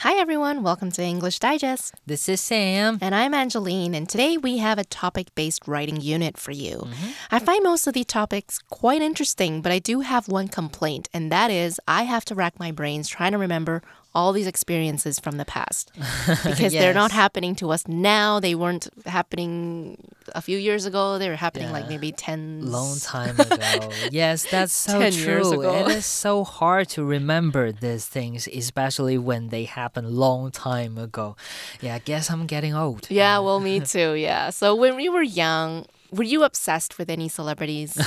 Hi everyone, welcome to English Digest. This is Sam. And I'm Angeline, and today we have a topic-based writing unit for you. I find most of the topics quite interesting, but I do have one complaint, and that is I have to rack my brains trying to remember all these experiences from the past because they're not happening to us now. They weren't happening a few years ago. They were happening like maybe 10 long time ago. Yes, that's so 10 true. years ago. It is so hard to remember these things, especially when they happened long time ago. Yeah, I guess I'm getting old. Yeah, well, me too. Yeah. So when we were young, were you obsessed with any celebrities?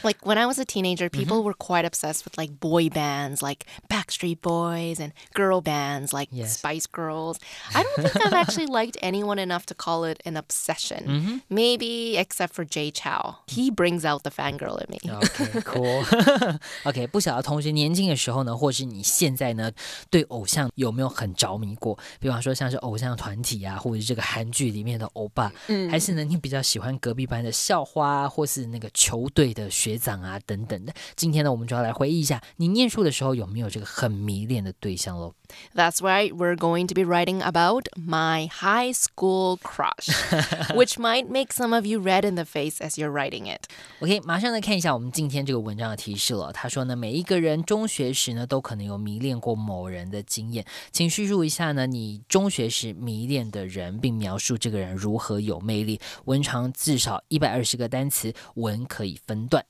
Like when I was a teenager, people were quite obsessed with like boy bands like Backstreet Boys and girl bands like Spice Girls. I don't think I've actually liked anyone enough to call it an obsession. Maybe except for Jay Chou. He brings out the fangirl in me. Okay, cool. Okay, 不晓得同学年轻的时候呢，或是你现在呢，对偶像有没有很着迷过？比方说像是偶像团体啊，或者是这个韩剧里面的欧巴，还是呢你比较喜欢隔壁班的校花，或是那个球队的学长啊等等的。今天呢，我们就要来回忆一下，你念书的时候有没有这个很迷恋的对象咯？ That's right. We're going to be writing about my high school crush, which might make some of you red in the face as you're writing it. OK， 马上来看一下我们今天这个文章的提示了。他说呢，每一个人中学时呢都可能有迷恋过某人的经验，请叙述一下呢你中学时迷恋的人，并描述这个人如何有魅力。文长至少120个单词，文可以分段。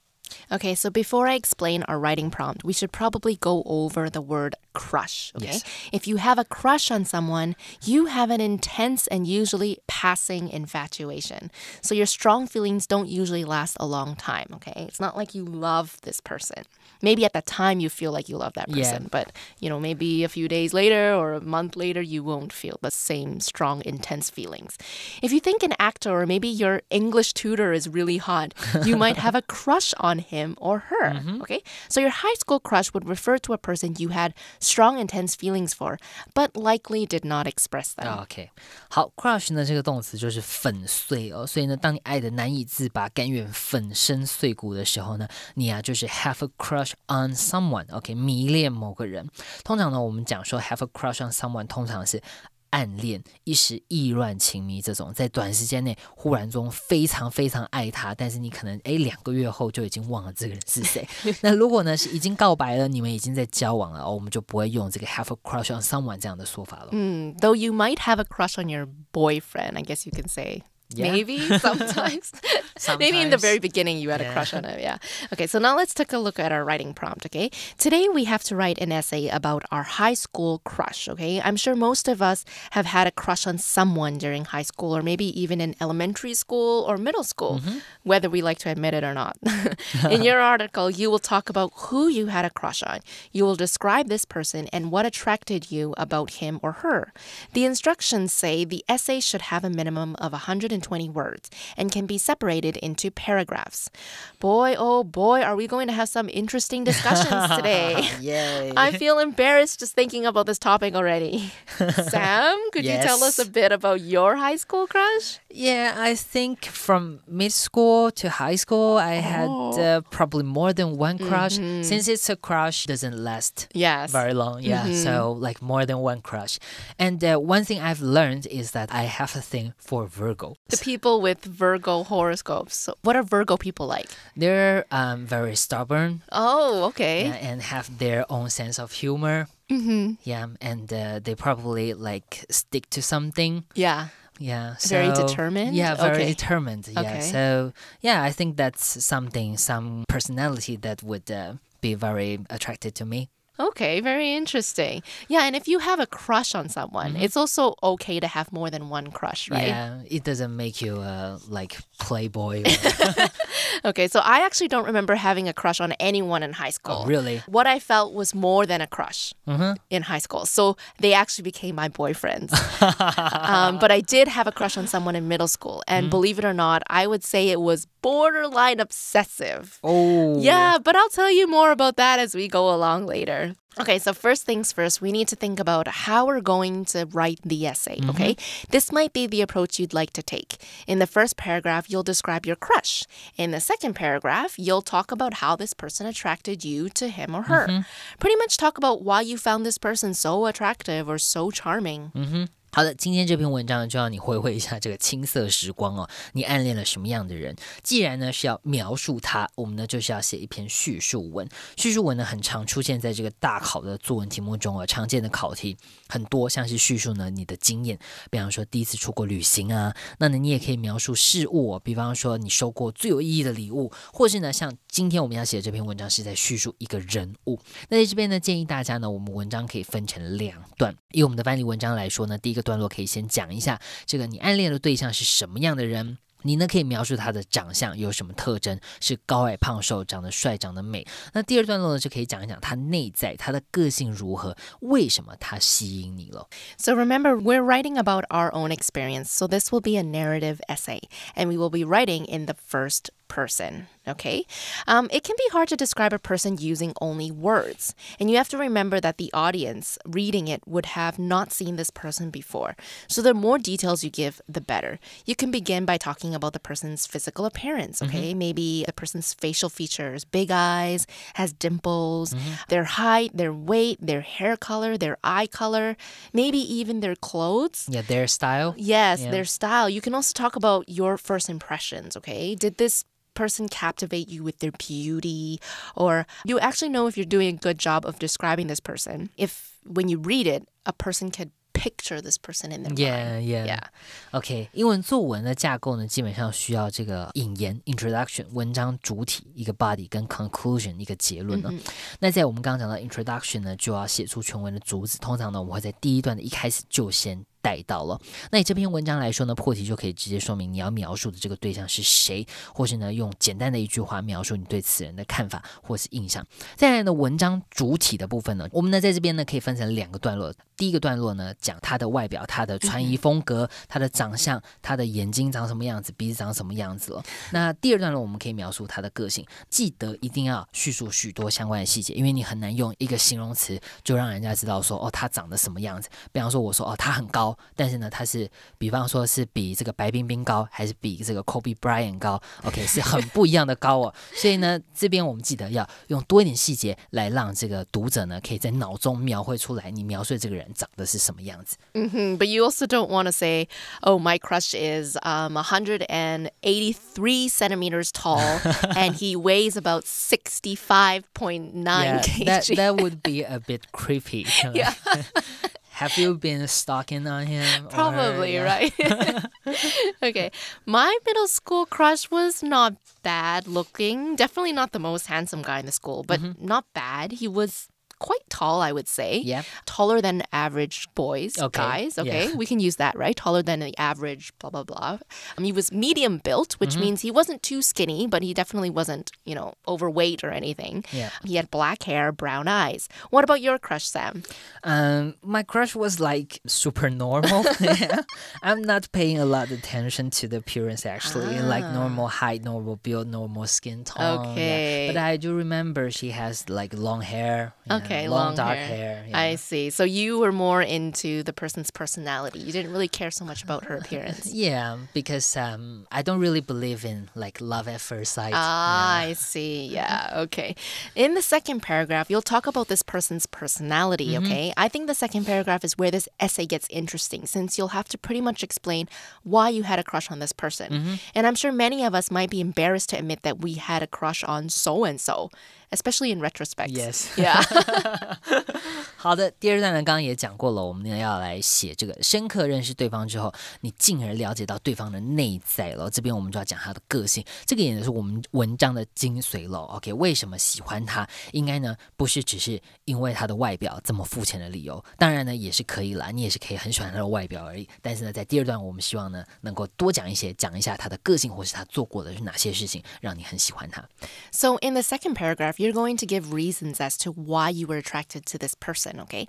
Okay, so before I explain our writing prompt, we should probably go over the word crush, okay? Yes. If you have a crush on someone, you have an intense and usually passing infatuation. So your strong feelings don't usually last a long time, okay? It's not like you love this person. Maybe at the time you feel like you love that person, but maybe a few days later or a month later, you won't feel the same strong, intense feelings. If you think an actor or maybe your English tutor is really hot, you might have a crush on him or her, okay? So your high school crush would refer to a person you had strong, intense feelings for, but likely did not express them. OK， 好 ，crush 呢这个动词就是粉碎哦，所以呢，当你爱的难以自拔、甘愿粉身碎骨的时候呢，你啊就是 have a crush on someone，OK， 迷恋某个人。通常呢，我们讲说 have a crush on someone， 通常是暗恋，一时意乱情迷，这种在短时间内忽然中非常非常爱他，但是你可能2个月后就已经忘了这个人是谁。那如果呢是已经告白了，你们已经在交往了，我们就不会用这个 have a crush on someone 这样的说法了。Though you might have a crush on your boyfriend, I guess you can say. Yeah. Maybe, sometimes. Maybe in the very beginning you had a crush on him, yeah. Okay, so now let's take a look at our writing prompt, okay? Today we have to write an essay about our high school crush, okay? I'm sure most of us have had a crush on someone during high school or maybe even in elementary school or middle school, whether we like to admit it or not. In your article, you will talk about who you had a crush on. You will describe this person and what attracted you about him or her. The instructions say the essay should have a minimum of 120 words and can be separated into paragraphs. Boy, oh boy, are we going to have some interesting discussions today. Yay. I feel embarrassed just thinking about this topic already. Sam, could you tell us a bit about your high school crush? Yeah, I think from mid school to high school, I had probably more than one crush. Since it's a crush, doesn't last very long. Yeah, so like more than one crush. And one thing I've learned is that I have a thing for Virgo. The people with Virgo horoscopes. So what are Virgo people like? They're very stubborn. Oh, okay. And have their own sense of humor. Yeah, and they probably like stick to something. Yeah. Yeah, so, very determined? Yeah, very determined. Yeah, Okay. so yeah, I think that's some personality that would be very attracted to me. Okay, very interesting. Yeah, and if you have a crush on someone, it's also okay to have more than one crush, right? Yeah, it doesn't make you like playboy. Okay, so I actually don't remember having a crush on anyone in high school. Oh, really? What I felt was more than a crush in high school. So they actually became my boyfriends. But I did have a crush on someone in middle school. And believe it or not, I would say it was borderline obsessive. Oh. Yeah, but I'll tell you more about that as we go along later. Sure. Okay, so first things first, we need to think about how we're going to write the essay, okay? This might be the approach you'd like to take. In the first paragraph, you'll describe your crush. In the second paragraph, you'll talk about how this person attracted you to him or her. Pretty much talk about why you found this person so attractive or so charming. 好的，今天这篇文章就让你回味一下这个青涩时光哦，你暗恋了什么样的人？既然呢是要描述他，我们呢就是要写一篇叙述文。叙述文呢很常出现在这个大考的作文题目中哦，常见的考题很多，像是叙述呢你的经验，比方说第一次出国旅行啊，那呢你也可以描述事物哦，比方说你收过最有意义的礼物，或是呢像今天我们要写的这篇文章是在叙述一个人物。那在这边呢建议大家呢，我们文章可以分成2段。以我们的范例文章来说呢，第一个段落可以先讲一下这个你暗恋的对象是什么样的人，你呢可以描述他的长相有什么特征，是高矮胖瘦，长得帅长得美。那第二段落呢就可以讲一讲他内在，他的个性如何，为什么他吸引你了。 So remember, we're writing about our own experience, so this will be a narrative essay, and we will be writing in the first person, okay? It can be hard to describe a person using only words, and you have to remember that the audience reading it would have not seen this person before. So the more details you give, the better. You can begin by talking about the person's physical appearance, okay? Maybe the person's facial features, big eyes, has dimples, their height, their weight, their hair color, their eye color, maybe even their clothes. Yeah, their style. Yes, their style. You can also talk about your first impressions, okay? Did this person captivate you with their beauty? Or you actually know if you're doing a good job of describing this person if when you read it, a person could picture this person in their mind. Yeah. OK， 英文作文的架构呢，基本上需要这个引言 introduction， 文章主体一个 body 跟 conclusion 一个结论呢。那在我们刚刚讲到 introduction 呢，就要写出全文的主旨。通常呢，我们会在第一段的一开始就先带到了。那以这篇文章来说呢，破题就可以直接说明你要描述的这个对象是谁，或是呢用简单的一句话描述你对此人的看法或是印象。再来呢，文章主体的部分呢，我们呢在这边呢可以分成2个段落。第一个段落呢讲他的外表，他的穿衣风格，他的长相，他的眼睛长什么样子，鼻子长什么样子了。那第二段落我们可以描述他的个性，记得一定要叙述许多相关的细节，因为你很难用一个形容词就让人家知道说哦他长得什么样子。比方说我说哦他很高，但是呢他是比方说是比这个白冰冰高，还是比这个 Kobe Bryant 高 OK 是很不一样的高哦。所以呢这边我们记得要用多一点细节来让这个读者呢可以在脑中描绘出来你描述的这个人长得是什么样子。But you also don't want to say, oh, my crush is 183 centimeters tall and he weighs about 65.9 kg. That would be a bit creepy. Yeah. Have you been stalking on him? Probably, right? Okay. My middle school crush was not bad looking. Definitely not the most handsome guy in the school, but not bad. He was quite tall, I would say. Yeah. Taller than average boys, guys. Okay. Yeah. We can use that, right? Taller than the average, blah, blah, blah. He was medium built, which means he wasn't too skinny, but he definitely wasn't, overweight or anything. Yeah. He had black hair, brown eyes. What about your crush, Sam? My crush was like super normal. Yeah. I'm not paying a lot of attention to the appearance actually. Like normal height, normal build, normal skin tone. Okay. Yeah. But I do remember she has like long hair. Okay, long dark hair. Yeah. I see. So you were more into the person's personality. You didn't really care so much about her appearance. Yeah, because I don't really believe in like love at first sight. I see. Yeah, okay. In the second paragraph, you'll talk about this person's personality, okay? I think the second paragraph is where this essay gets interesting since you'll have to pretty much explain why you had a crush on this person. And I'm sure many of us might be embarrassed to admit that we had a crush on so-and-so, especially in retrospect. Yes. Yeah. 好的，第二段呢，刚刚也讲过了，我们呢要来写这个深刻认识对方之后，你进而了解到对方的内在了。这边我们就要讲他的个性，这个也是我们文章的精髓了。OK， 为什么喜欢他？应该呢不是只是因为他的外表这么肤浅的理由，当然呢也是可以啦，你也是可以很喜欢他的外表而已。但是呢，在第二段我们希望呢能够多讲一些，讲一下他的个性，或是他做过的是哪些事情让你很喜欢他。So in the second paragraph, you're going to give reasons as to why you were attracted to this person, okay?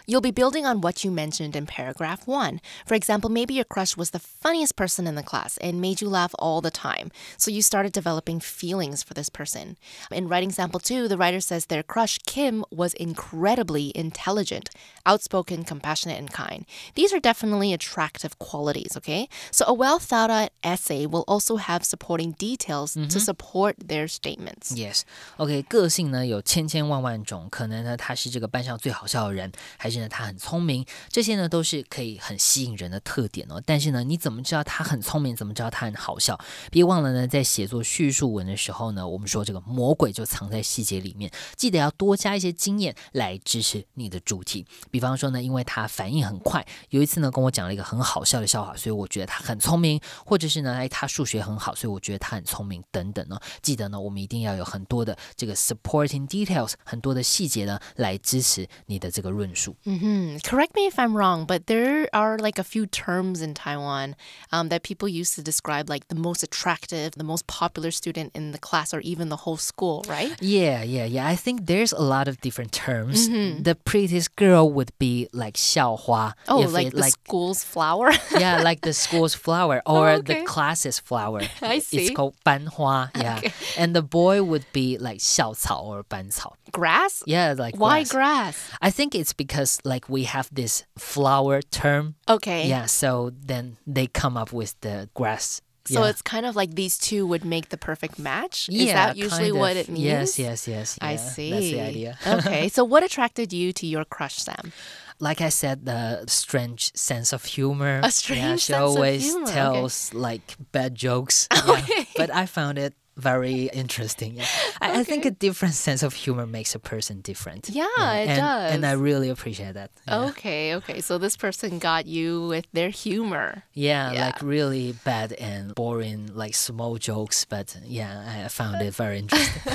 You'll be building on what you mentioned in paragraph 1. For example, maybe your crush was the funniest person in the class and made you laugh all the time. So you started developing feelings for this person. In writing sample 2, the writer says their crush, Kim, was incredibly intelligent, outspoken, compassionate, and kind. These are definitely attractive qualities, okay? So a well-thought-out essay will also have supporting details to support their statements. Yes. OK, 个性呢有千千万万种，可能呢他是这个班上最好笑的人，还是呢他很聪明，这些呢都是可以很吸引人的特点哦。但是呢，你怎么知道他很聪明？怎么知道他很好笑？别忘了呢，在写作叙述文的时候呢，我们说这个魔鬼就藏在细节里面，记得要多加一些经验来支持你的主题。比方说呢，因为他反应很快，有一次呢跟我讲了一个很好笑的笑话，所以我觉得他很聪明，或者是呢，他数学很好，所以我觉得他很聪明等等呢。记得呢，我们一定要有很多的这个 supporting details， 很多的细节呢来支持你的这个论述。Correct me if I'm wrong, but there are like a few terms in Taiwan that people use to describe like the most attractive, the most popular student in the class or even the whole school, right? Yeah. I think there's a lot of different terms. The prettiest girl would be like 校花. Oh, like the school's flower? Yeah, like the school's flower or the class's flower. I see. It's called 班花. Yeah. Okay. And the boy would be like 校草 or 班草. Grass? Yeah, like Why grass? grass? I think it's because like we have this flower term. Okay. Yeah, so then they come up with the grass. So it's kind of like these two would make the perfect match? Is Yeah, that usually kind of. what it means? Yes. I Yeah, see. That's the idea. Okay, so what attracted you to your crush, Sam? Like I said, the strange sense of humor. A strange she sense of always humor, tells like bad jokes. Okay. But I found it very interesting. I think a different sense of humor makes a person different. Yeah, it does. And I really appreciate that. Yeah. Okay. So this person got you with their humor. Yeah, like really bad and boring, like small jokes. But yeah, I found it very interesting.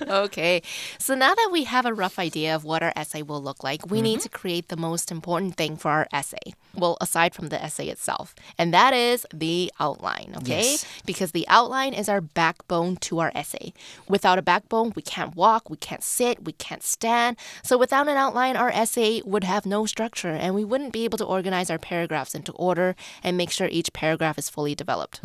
Okay. So now that we have a rough idea of what our essay will look like, we need to create the most important thing for our essay. Well, aside from the essay itself. And that is the outline, okay? Yes. Because the outline is our backbone to our essay. Without a backbone, we can't walk, we can't sit, we can't stand. So without an outline, our essay would have no structure and we wouldn't be able to organize our paragraphs into order and make sure each paragraph is fully developed.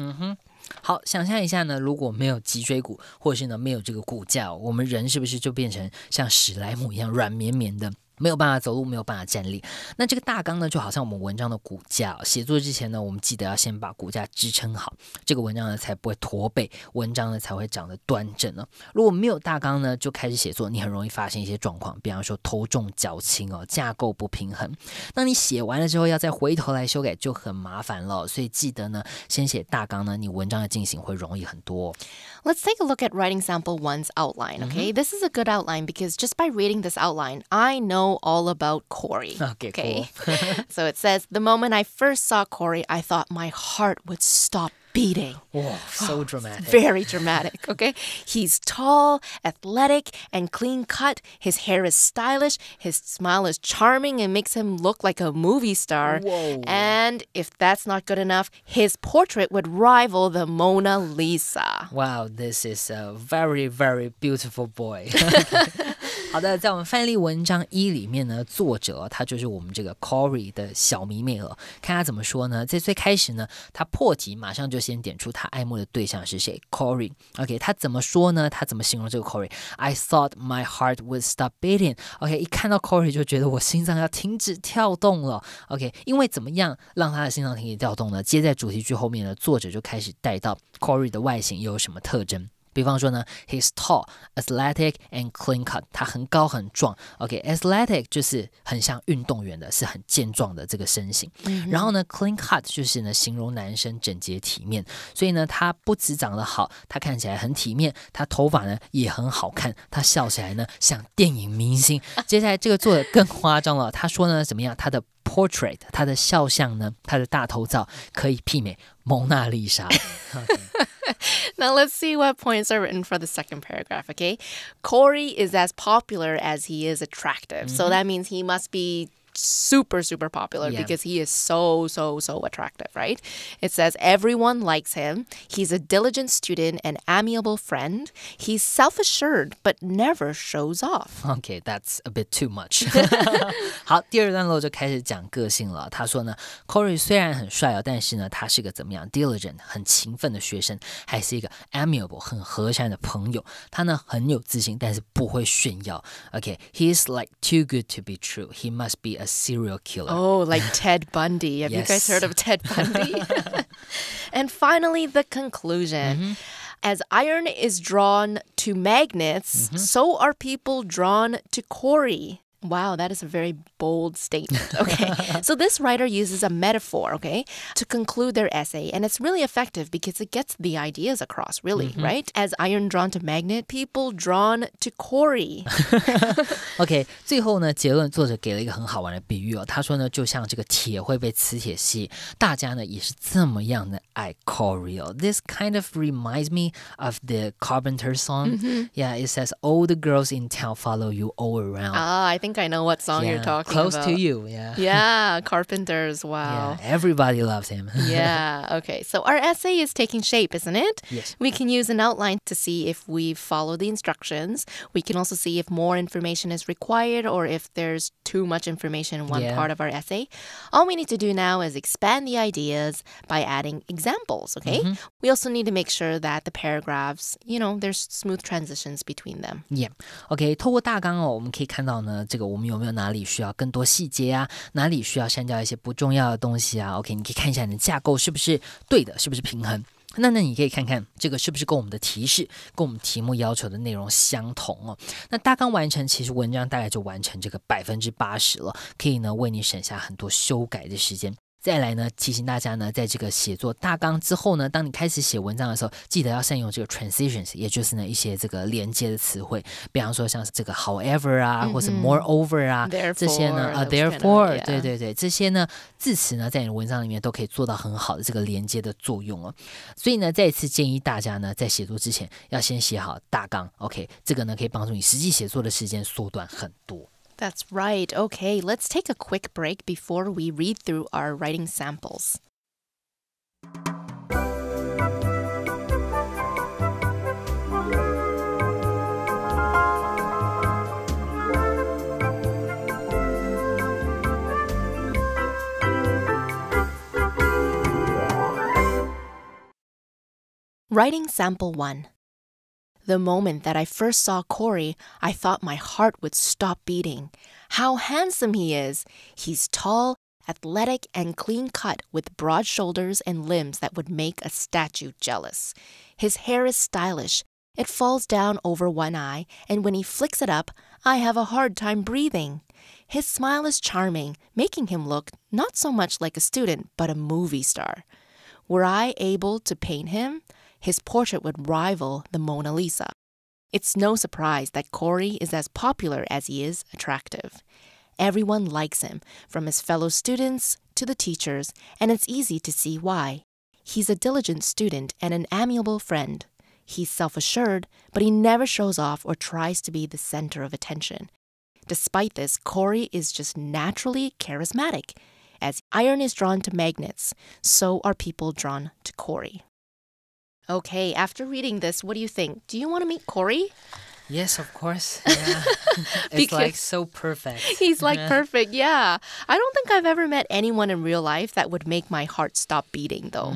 好，想象一下呢，如果没有脊椎骨，或者是呢没有这个骨架，我们人是不是就变成像史莱姆一样软绵绵的？没有办法走路，没有办法站立。那这个大纲呢，就好像我们文章的骨架，写作之前呢，我们记得要先把骨架支撑好，这个文章呢才不会驼背，文章呢才会长得端正呢。如果没有大纲呢，就开始写作，你很容易发现一些状况，比方说头重脚轻哦，架构不平衡。当你写完了之后，要再回头来修改就很麻烦了。所以记得呢，先写大纲呢，你文章的进行会容易很多。Let's take a look at writing sample 1's outline, okay? This is a good outline because just by reading this outline, I know all about Corey. Okay, cool. So it says, the moment I first saw Corey, I thought my heart would stop beating. Whoa, so dramatic. Very dramatic, okay? He's tall, athletic, and clean cut. His hair is stylish. His smile is charming and makes him look like a movie star. Whoa. And if that's not good enough, his portrait would rival the Mona Lisa. Wow, this is a very, very beautiful boy. 好的，在我们范例文章1里面呢，作者他就是我们这个 Corey 的小迷妹了。看他怎么说呢？在最开始呢，他破题马上就先点出他爱慕的对象是谁 ，Corey。OK， 他怎么说呢？他怎么形容这个 Corey？I thought my heart would stop beating. OK， 一看到 Corey 就觉得我心脏要停止跳动了。OK， 因为怎么样让他的心脏停止跳动呢？接在主题句后面呢，作者就开始带到 Corey 的外形有什么特征。比方说呢 ，he's tall, athletic and clean cut。他很高很壮。OK，athletic 就是很像运动员的，是很健壮的这个身形。然后呢 ，clean cut 就是呢形容男生整洁体面。所以呢，他不只长得好，他看起来很体面，他头发呢也很好看，他笑起来呢像电影明星。接下来这个作者更夸张了，他说呢怎么样？他的 portrait， 他的肖像呢，他的大头照可以媲美蒙娜丽莎。Now let's see what points are written for the second paragraph, okay? Corey is as popular as he is attractive. So that means he must be super, super popular because he is so, so, so attractive, right? It says, everyone likes him. He's a diligent student and amiable friend. He's self-assured, but never shows off. Okay, that's a bit too much. 好，第二段落就开始讲个性了。他说呢 Corey 虽然很帅但是呢他是个怎么样 diligent 很勤奋的学生，还是一个 amiable 很和善的朋友。他呢很有自信，但是不会炫耀。Okay, he's like too good to be true. He must be a serial killer. Oh, like Ted Bundy. Have you guys heard of Ted Bundy? And finally, the conclusion. As iron is drawn to magnets, so are people drawn to Corey. Wow, that is a very bold statement. Okay, so this writer uses a metaphor, okay, to conclude their essay. And it's really effective because it gets the ideas across, really, right? As iron drawn to magnet, people drawn to Corey. OK, 最后呢，结论作者给了一个很好玩的比喻哦。他说呢，就像这个铁会被磁铁吸引，大家呢也是这么样的爱 Corey 哦。This kind of reminds me of the Carpenter song. Yeah, it says, all the girls in town follow you all around. Ah, I think I know what song you're talking close about. to you, yeah. Yeah, Carpenters, wow. Yeah, everybody loves him. Yeah, okay. So our essay is taking shape, isn't it? Yes. We can use an outline to see if we follow the instructions. We can also see if more information is required or if there's too much information in one part of our essay. All we need to do now is expand the ideas by adding examples, okay? We also need to make sure that the paragraphs, there's smooth transitions between them. Yeah. OK, 透过大纲哦，我们可以看到呢，这个我们有没有哪里需要更多细节啊？哪里需要删掉一些不重要的东西啊 ？OK， 你可以看一下你的架构是不是对的，是不是平衡？那你可以看看这个是不是跟我们的提示、跟我们题目要求的内容相同哦。那大纲完成，其实文章大概就完成这个80%了，可以呢为你省下很多修改的时间。再来呢，提醒大家呢，在这个写作大纲之后呢，当你开始写文章的时候，记得要善用这个 transitions， 也就是呢一些这个连接的词汇，比方说像是这个 however 啊，或是 moreover 啊，这些呢therefore， 对，这些呢字词呢，在你的文章里面都可以做到很好的这个连接的作用哦。所以呢，再一次建议大家呢，在写作之前要先写好大纲 ，OK， 这个呢可以帮助你实际写作的时间缩短很多。That's right. Okay, let's take a quick break before we read through our writing samples. Writing Sample 1. The moment that I first saw Corey, I thought my heart would stop beating. How handsome he is! He's tall, athletic, and clean-cut with broad shoulders and limbs that would make a statue jealous. His hair is stylish. It falls down over one eye, and when he flicks it up, I have a hard time breathing. His smile is charming, making him look not so much like a student, but a movie star. Were I able to paint him, his portrait would rival the Mona Lisa. It's no surprise that Corey is as popular as he is attractive. Everyone likes him, from his fellow students to the teachers, and it's easy to see why. He's a diligent student and an amiable friend. He's self-assured, but he never shows off or tries to be the center of attention. Despite this, Corey is just naturally charismatic. As iron is drawn to magnets, so are people drawn to Corey. Okay, after reading this, what do you think? Do you want to meet Corey? Yes, of course. Yeah. It's like so perfect. He's like perfect, yeah. I don't think I've ever met anyone in real life that would make my heart stop beating, though.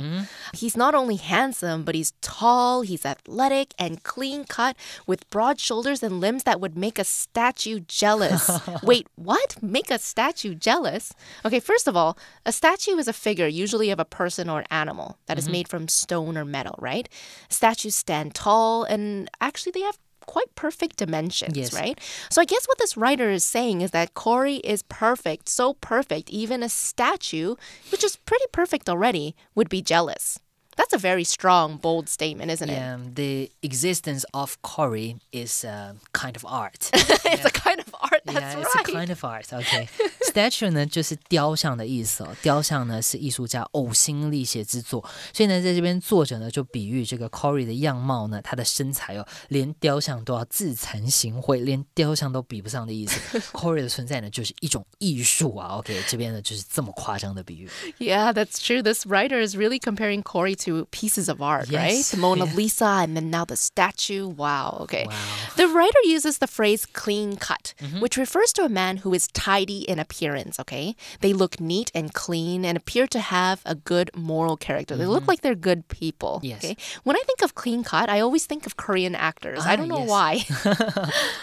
He's not only handsome, but he's tall, he's athletic, and clean-cut with broad shoulders and limbs that would make a statue jealous. Wait, what? Make a statue jealous? Okay, first of all, a statue is a figure, usually of a person or animal, that is made from stone or metal, right? Statues stand tall, and actually they have quite perfect dimensions, right? So I guess what this writer is saying is that Corey is perfect, so perfect, even a statue, which is pretty perfect already, would be jealous. That's a very strong, bold statement, isn't it? Yeah, the existence of Corey is kind of art. It's a kind of art, that's Yeah, right. it's a kind of art. Okay. Statue 呢就是雕像的意思哦，雕像呢是艺术家呕心沥血之作，所以呢在这边作者呢就比喻这个 Corey 的样貌呢，他的身材哦，连雕像都要自惭形秽，连雕像都比不上的意思。Corey 的存在呢就是一种艺术啊。OK， 这边呢就是这么夸张的比喻。Yeah, that's true. This writer is really comparing Corey to pieces of art, Yes. right? The Mona Lisa and then now the statue. Wow, okay. Wow. The writer uses the phrase clean cut, which refers to a man who is tidy in appearance, okay? They look neat and clean and appear to have a good moral character. They look like they're good people. Yes. Okay? When I think of clean cut, I always think of Korean actors. I don't know yes. why.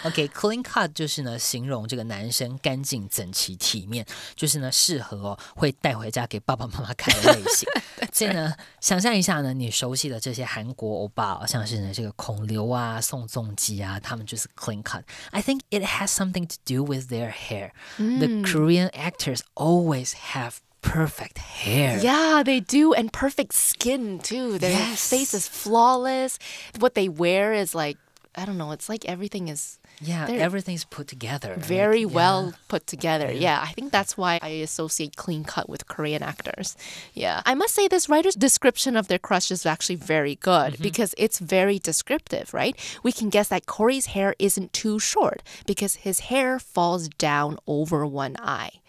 OK, clean cut 就是呢形容这个男生干净整齐体面，就是呢适合哦会带回家给爸爸妈妈看的类型。所以呢，想象一下呢，你熟悉的这些韩国欧巴哦，像是呢这个孔刘啊、宋仲基啊，他们就是 clean cut. I think it has something to do with their hair. The Korean actors always have perfect hair. Yeah, they do. And perfect skin, too. Their face is flawless. What they wear is like, I don't know, it's like everything is... Yeah, everything's put together. Very well put together. Yeah, I think that's why I associate clean cut with Korean actors. Yeah. I must say this writer's description of their crush is actually very good because it's very descriptive, right? We can guess that Corey's hair isn't too short because his hair falls down over one eye.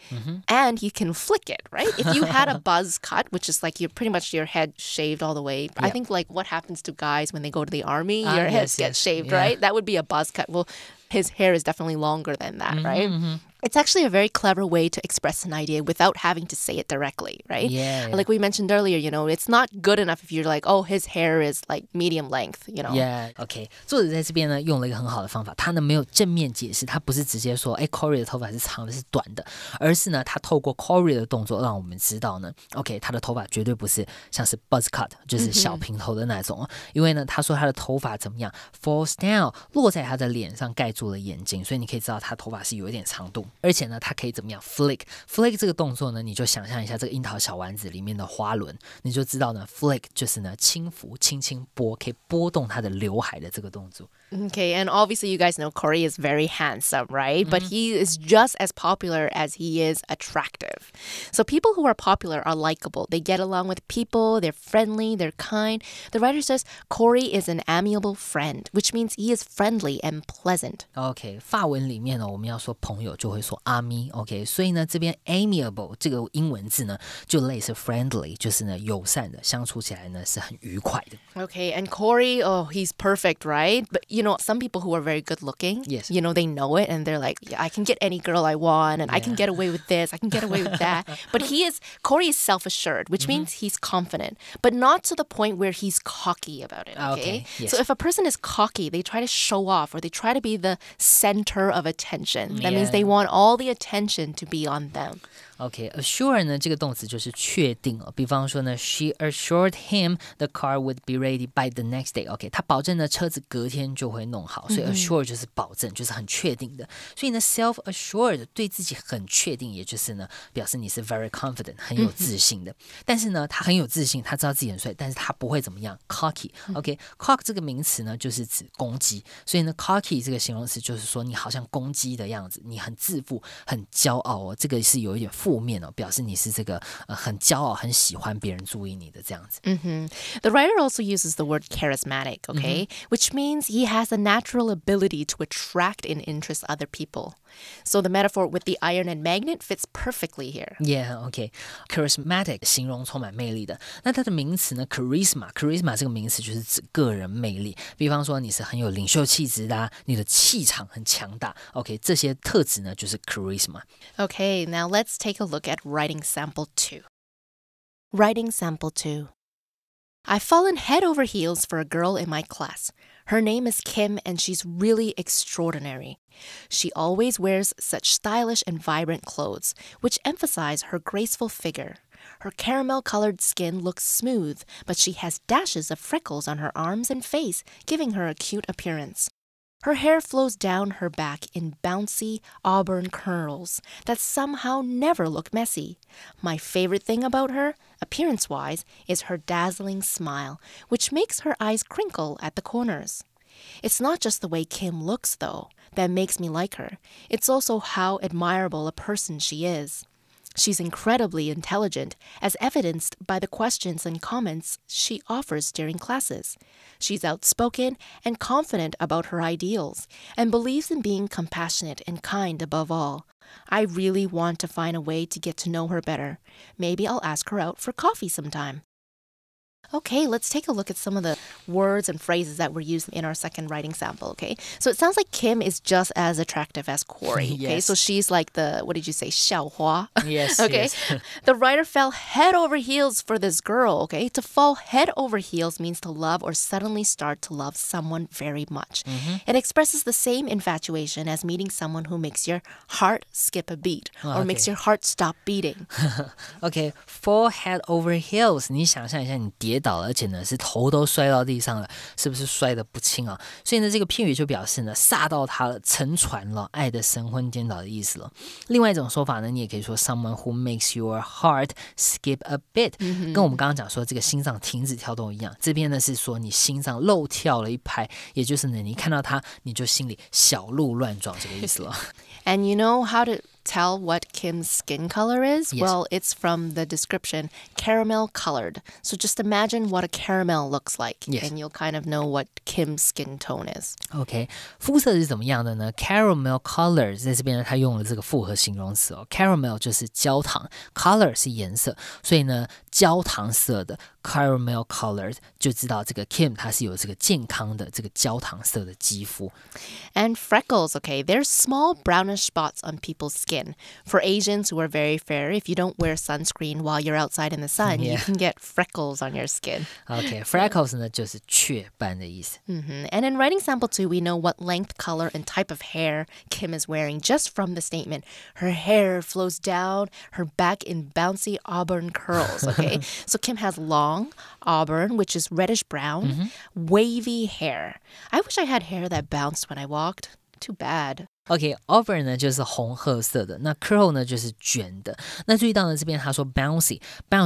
And you can flick it, right? If you had a buzz cut, which is like you're pretty much your head shaved all the way. I think like what happens to guys when they go to the army, your heads get shaved, right? That would be a buzz cut. Well, his hair is definitely longer than that, right? It's actually a very clever way to express an idea without having to say it directly, right? Yeah. Like we mentioned earlier, you know, it's not good enough if you're like, oh, his hair is like medium length, you know? Yeah, OK. 作者在这边呢用了一个很好的方法，他呢没有正面解释，他不是直接说，哎 ，Corey 的头发是长的，是短的，而是呢他透过 Corey 的动作让我们知道呢 ，OK， 他的头发绝对不是像是 buzz cut， 就是小平头的那种，因为呢他说他的头发怎么样 falls down， 落在他的脸上盖住了眼睛，所以你可以知道他头发是有一点长度，而且呢他可以怎么样 flick 这个动作呢，你就想象一下这个樱桃小丸子里面的花轮，你就知道呢 flick 就是呢轻抚、轻轻拨，可以拨动他的刘海的这个动作。Okay, and obviously you guys know Corey is very handsome, right? But he is just as popular as he is attractive. So people who are popular are likable. They get along with people, they're friendly, they're kind. The writer says Corey is an amiable friend, which means he is friendly and pleasant. OK， 法文里面呢，我们要说朋友就会说阿咪 ，OK， 所以呢这边 amiable 这个英文字呢，就类似 friendly， 就是呢友善的，相处起来呢是很愉快的。Okay, and Corey, oh, he's perfect, right? But you know, some people who are very good looking, yes, you know, they know it and they're like, yeah, I can get any girl I want and I can get away with this, I can get away with that. But Corey is self-assured, which means he's confident, but not to the point where he's cocky about it, okay? Yes. So if a person is cocky, they try to show off or they try to be the center of attention. That means they want all the attention to be on them. OK, assure 呢这个动词就是确定哦，比方说呢 ，She assured him the car would be ready by the next day. OK， 她保证呢车子隔天就会弄好，所以 assure 就是保证，就是很确定的。所以呢 self-assured 对自己很确定，也就是呢表示你是 very confident 很有自信的。但是呢他很有自信，他知道自己很帅，但是他不会怎么样 cocky。OK，cock 这个名词呢就是指攻击，所以呢 cocky 这个形容词就是说你好像攻击的样子，你很自负、很骄傲哦，这个是有一点负面哦，表示你是这个很骄傲、很喜欢别人注意你的这样子。The writer also uses the word charismatic, okay, which means he has a natural ability to attract and interest other people. So the metaphor with the iron and magnet fits perfectly here. Yeah, OK. Charismatic 形容充满魅力的。那它的名词呢 charisma 这个名词就是指个人魅力。比方说你是很有领袖气质的啊，你的气场很强大。OK， 这些特质呢就是 charisma. Okay, now let's take a look at writing sample 2. Writing sample 2. I've fallen head over heels for a girl in my class. Her name is Kim, and she's really extraordinary. She always wears such stylish and vibrant clothes, which emphasize her graceful figure. Her caramel-colored skin looks smooth, but she has dashes of freckles on her arms and face, giving her a cute appearance. Her hair flows down her back in bouncy auburn curls that somehow never look messy. My favorite thing about her, appearance-wise, is her dazzling smile, which makes her eyes crinkle at the corners. It's not just the way Kim looks, though, that makes me like her. It's also how admirable a person she is. She's incredibly intelligent, as evidenced by the questions and comments she offers during classes. She's outspoken and confident about her ideals, and believes in being compassionate and kind above all. I really want to find a way to get to know her better. Maybe I'll ask her out for coffee sometime. Okay, let's take a look at some of the words and phrases that were used in our second writing sample, okay? So it sounds like Kim is just as attractive as Corey, okay? Yes. So she's like the, what did you say, 校花? Yes, okay. yes. The writer fell head over heels for this girl, okay? To fall head over heels means to love or suddenly start to love someone very much. It expresses the same infatuation as meeting someone who makes your heart skip a beat or makes your heart stop beating. Okay, fall head over heels. 你想象一下，你跌倒了，而且呢是头都摔到地上了，是不是摔得不轻啊？所以呢，这个片语就表示呢煞到他了，沉船了，爱的神魂颠倒的意思了。另外一种说法呢，你也可以说 someone who makes your heart skip a bit，跟我们刚刚讲说这个心脏停止跳动一样。这边呢是说你心脏漏跳了一拍，也就是呢你看到他，你就心里小鹿乱撞这个意思了。And you know how to tell what Kim's skin color is? Yes. Well, it's from the description, caramel colored. So just imagine what a caramel looks like, Yes. and you'll kind of know what Kim's skin tone is. OK， 肤色是怎么样的呢 ？Caramel color 在这边呢，它用了这个复合形容词哦。Caramel 就是焦糖 ，color 是颜色，所以呢，焦糖色的 caramel colored 就知道这个 Kim 她是有这个健康的这个焦糖色的肌肤。And freckles, okay, they're small brownish spots on people's skin. For Asians who are very fair, if you don't wear sunscreen while you're outside in the sun, you can get freckles on your skin. OK, freckles 呢就是雀斑的意思。And in writing sample 2, we know what length, color, and type of hair Kim is wearing just from the statement. Her hair flows down her back in bouncy auburn curls, okay? So Kim has long auburn, which is reddish brown, wavy hair. I wish I had hair that bounced when I walked. Too bad. OK, auburn 呢就是红褐色的，那 curl 呢就是卷的。那注意到呢，这边他说 bouncy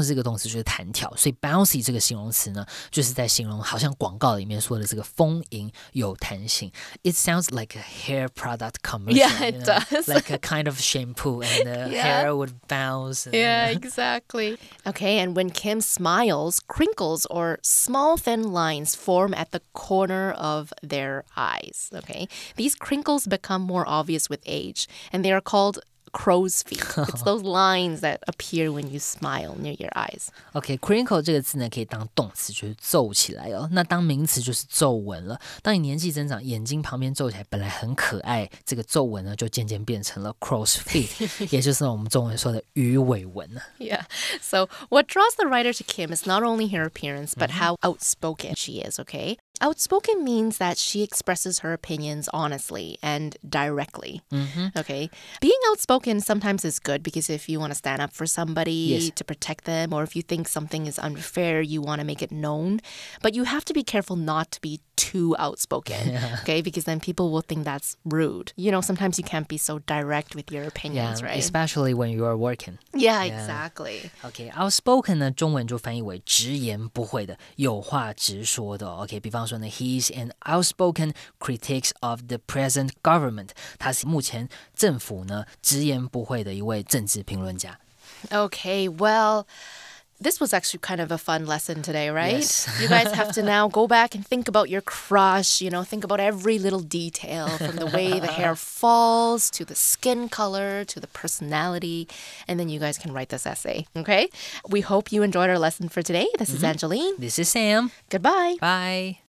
这个动词就是弹跳，所以 bouncy 这个形容词呢，就是在形容好像广告里面说的这个丰盈有弹性。It sounds like a hair product commercial. Yeah, it does. Like a kind of shampoo, and the hair would bounce. Yeah, exactly. Okay, and when Kim smiles, crinkles or small thin lines form at the corner of their eyes. Okay, these crinkles become more obvious with age, and they are called crow's feet. It's those lines that appear when you smile near your eyes. OK, crinkle 这个字呢，可以当动词，就是皱起来哦。那当名词就是皱纹了。当你年纪增长，眼睛旁边皱起来，本来很可爱，这个皱纹呢，就渐渐变成了 crow's feet， 也就是我们中文说的鱼尾纹。Yeah. So what draws the writer to Kim is not only her appearance, but how outspoken she is, okay? Outspoken means that she expresses her opinions honestly and directly. Okay. Being outspoken sometimes is good because if you want to stand up for somebody to protect them, or if you think something is unfair, you want to make it known. But you have to be careful not to be too outspoken, okay? Because then people will think that's rude. You know, sometimes you can't be so direct with your opinions, right? Especially when you are working. Yeah, exactly. OK, outspoken 呢，中文就翻译为直言不讳的，有话直说的。OK， 比方说呢 ，He's an outspoken critic of the present government. 他是目前政府呢直言不讳的一位政治评论家。Okay, well, this was actually kind of a fun lesson today, right? Yes. You guys have to now go back and think about your crush, you know, think about every little detail from the way the hair falls to the skin color to the personality, and then you guys can write this essay, okay? We hope you enjoyed our lesson for today. This is Angeline. This is Sam. Goodbye. Bye.